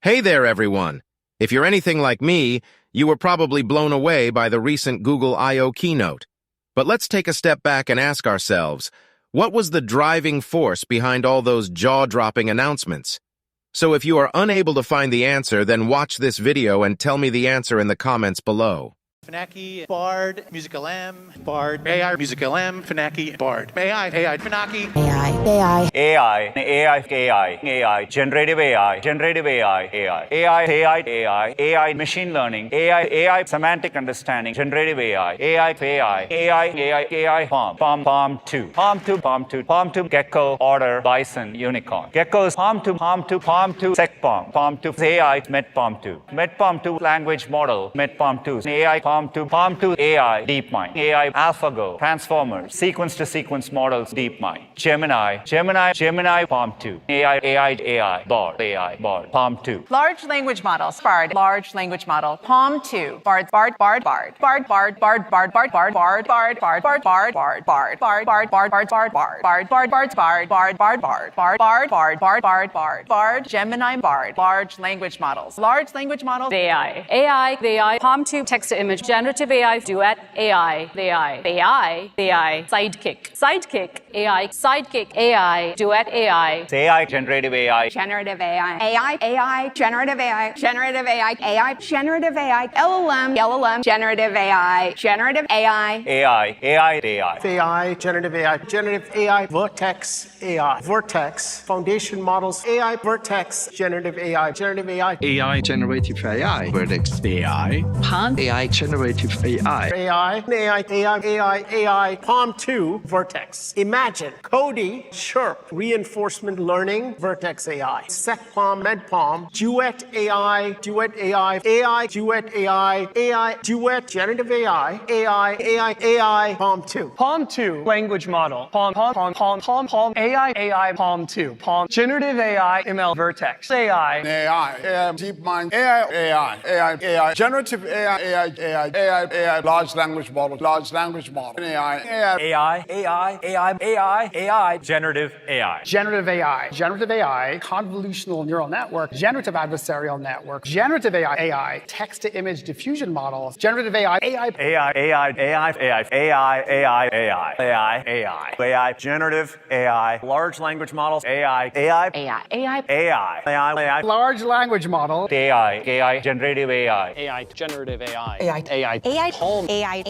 Hey there, everyone. If you're anything like me, you were probably blown away by the recent Google I.O. Keynote. But let's take a step back and ask ourselves, what was the driving force behind all those jaw-dropping announcements? So if you are unable to find the answer, then watch this video and tell me the answer in the comments below. Finaki, Bard, Musical M, Bard, AI, Musical M, Finaki, Bard, AI, Finaki, AI, generative AI, machine learning, AI, semantic understanding, generative AI, Palm 2, Gecko, Order, Bison, Unicorn. Gecko is Palm 2, SecPalm, Palm 2, AI, MetPalm 2, language model, MetPalm 2, AI, Palm 2, AI, DeepMind, AI, AlphaGo, Transformers, sequence-to-sequence models, DeepMind, Gemini, Palm 2, AI, Bard, Palm 2. Large language models, Bard, large language model, Palm 2, Bard, Gemini, Bard, large language models, AI, Palm 2, text-to-image, generative AI, duet, AI, sidekick, duet, AI, generative AI, generative AI, generative AI, LLM, generative AI, generative AI, Vertex AI, Vertex, foundation models, AI, Vertex, generative AI, generative AI, Vertex AI, Palm AI, generative AI, Palm 2, Vertex. Imagine, Cody, Chirp, reinforcement learning, Vertex AI, SecPalm, MedPalm, Duet, generative AI, Palm 2. Palm 2, language model. Palm, AI, Palm 2. Palm, generative AI, ML Vertex. AI, DeepMind, AI, generative AI, large language model, AI, generative AI. generative AI, convolutional neural network, generative adversarial network, generative AI, text-to-image diffusion models, generative AI, Generative AI, large language models, AI, large language model, AI, generative AI. AI, generative AI, AI, Palm, AI.